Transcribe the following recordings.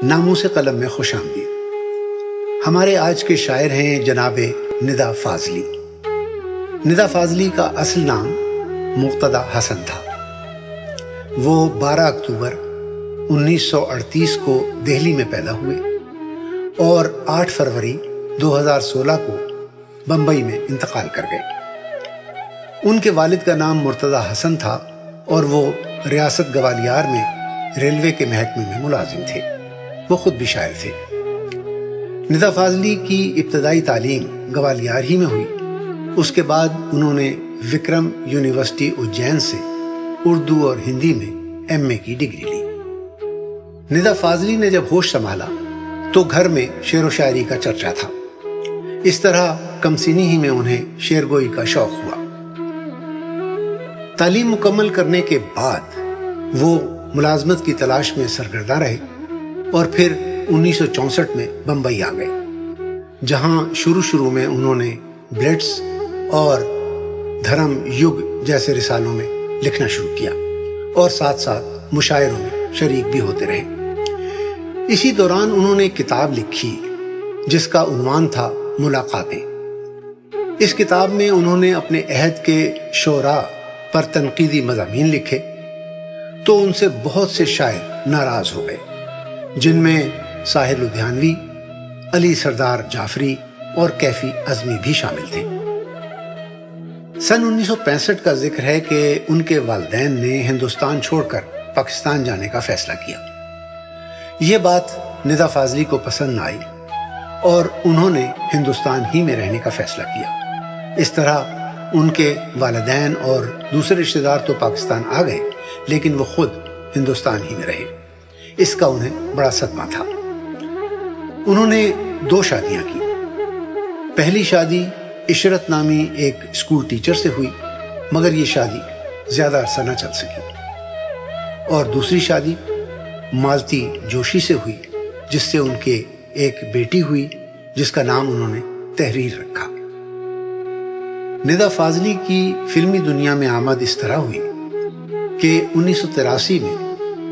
ناموس قلم میں خوش آمدید۔ ہمارے آج کے شاعر ہیں جناب ندا فاضلی۔ ندا فاضلی کا اصل نام مقتدیٰ حسن تھا۔ وہ 12 اکتوبر 1938 کو دہلی میں پیدا ہوئے اور 8 فروری 2016 کو بمبئی میں انتقال کر گئے۔ ان کے والد کا نام مرتضیٰ حسن تھا اور وہ ریاست گوالیار میں ریلوے کے محکمے میں ملازم تھے۔ وہ خود بھی شاعر تھے۔ ندا فاضلی کی ابتدائی تعلیم گوالیار ہی میں ہوئی۔ اس کے بعد انہوں نے وکرم یونیورسٹی اجین سے اردو اور ہندی میں ایم اے کی ڈگری لی۔ ندا فاضلی نے جب ہوش سنبھالا تو گھر میں شعر و شاعری کا چرچا تھا۔ اس طرح کم سنی ہی میں انہیں شعر گوئی کا شوق ہوا۔ تعلیم مکمل کرنے کے بعد وہ ملازمت کی تلاش میں سرگرداں رہے اور پھر 1964 میں بمبئی آ گئے، جہاں شروع میں انہوں نے بلٹس اور دھرم یگ جیسے رسالوں میں لکھنا شروع کیا اور ساتھ ساتھ مشاعروں میں شریک بھی ہوتے رہے۔ اسی دوران انہوں نے ایک کتاب لکھی جس کا عنوان تھا ملاقاتیں۔ اس کتاب میں انہوں نے اپنے عہد کے شعراء پر تنقیدی مضامین لکھے تو ان سے بہت سے شاعر ناراض ہو گئے، جن میں ساحر لدھیانوی، علی سردار جعفری اور کیفی عزمی بھی شامل تھے۔ سن 1965 کا ذکر ہے کہ ان کے والدین نے ہندوستان چھوڑ کر پاکستان جانے کا فیصلہ کیا۔ یہ بات ندا فاضلی کو پسند نہ آئی اور انہوں نے ہندوستان ہی میں رہنے کا فیصلہ کیا۔ اس طرح ان کے والدین اور دوسرے رشتہ دار تو پاکستان آ گئے، لیکن وہ خود ہندوستان ہی میں رہے۔ اس کا انہیں بڑا صدمہ تھا۔ انہوں نے 2 شادیاں کی۔ پہلی شادی عشرت نامی ایک اسکول ٹیچر سے ہوئی، مگر یہ شادی زیادہ عرصہ نہ چل سکی۔ اور دوسری شادی مالتی جوشی سے ہوئی، جس سے ان کے ایک بیٹی ہوئی جس کا نام انہوں نے تحریر رکھا۔ ندا فاضلی کی فلمی دنیا میں آمد اس طرح ہوئی کہ 1983 میں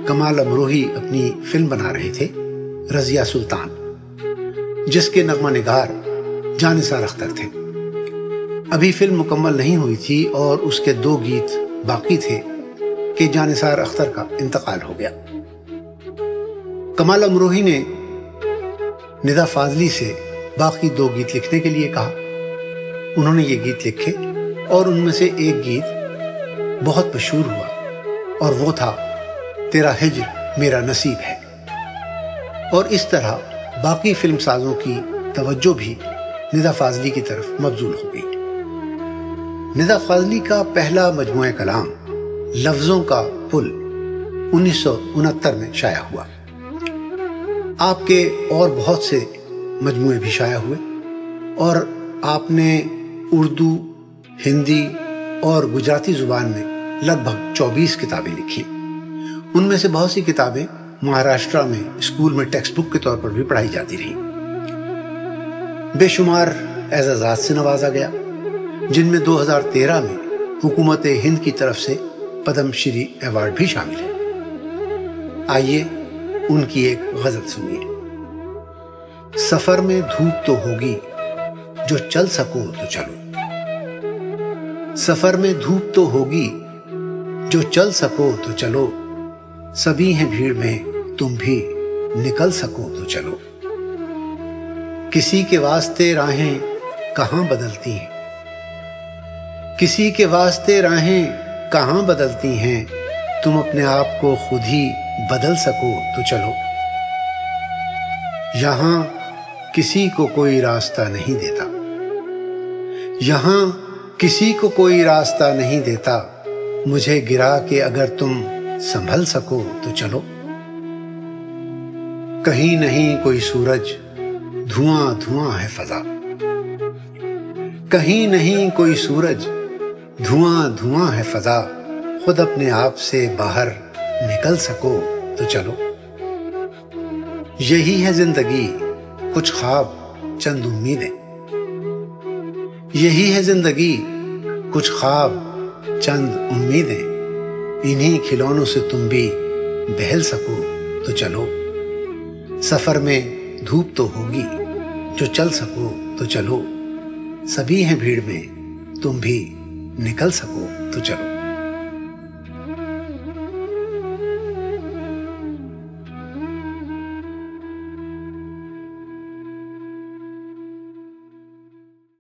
کمال امروہی اپنی فلم بنا رہے تھے رضیہ سلطان، جس کے نغمہ نگار جانثار اختر تھے۔ ابھی فلم مکمل نہیں ہوئی تھی اور اس کے 2 گیت باقی تھے کہ جانثار اختر کا انتقال ہو گیا۔ کمال امروہی نے ندا فاضلی سے باقی 2 گیت لکھنے کے لیے کہا۔ انہوں نے یہ گیت لکھے اور ان میں سے ایک گیت بہت مشہور ہوا اور وہ تھا تیرا ہجر میرا نصیب ہے۔ اور اس طرح باقی فلم سازوں کی توجہ بھی ندا فاضلی کی طرف مبذول ہو گئی۔ ندا فاضلی کا پہلا مجموعہ کلام لفظوں کا پل 1969 میں شائع ہوا۔ آپ کے اور بہت سے مجموعے بھی شائع ہوئے اور آپ نے اردو، ہندی اور گجراتی زبان میں لگ بھگ 24 کتابیں لکھی۔ ان میں سے بہت سی کتابیں مہاراشٹرا میں اسکول میں ٹیکسٹ بک کے طور پر بھی پڑھائی جاتی رہیں۔ بے شمار اعزازات سے نوازا گیا، جن میں 2013 میں حکومت ہند کی طرف سے پدم شری ایوارڈ بھی شامل ہے۔ آئیے ان کی ایک غزل سنیے۔ سفر میں دھوپ تو ہوگی، جو چل سکو تو چلو۔ سفر میں دھوپ تو ہوگی، جو چل سکو تو چلو۔ سبھی ہیں بھیڑ میں، تم بھی نکل سکو تو چلو۔ کسی کے واسطے راہیں کہاں بدلتی ہیں، کسی کے واسطے راہیں کہاں بدلتی ہیں، تم اپنے آپ کو خود ہی بدل سکو تو چلو۔ یہاں کسی کو کوئی راستہ نہیں دیتا، یہاں کسی کو کوئی راستہ نہیں دیتا، مجھے گرا کے اگر تم سنبھل سکو تو چلو۔ کہیں نہیں کوئی سورج، دھواں دھواں ہے فضا، کہیں نہیں کوئی سورج، دھواں دھواں ہے فضا، خود اپنے آپ سے باہر نکل سکو تو چلو۔ یہی ہے زندگی، کچھ خواب چند امیدیں، یہی ہے زندگی، کچھ خواب چند امیدیں، انہی کھلونوں سے تم بھی بہل سکو تو چلو۔ سفر میں دھوپ تو ہوگی، جو چل سکو تو چلو، سبھی ہیں بھیڑ میں، تم بھی نکل سکو تو چلو۔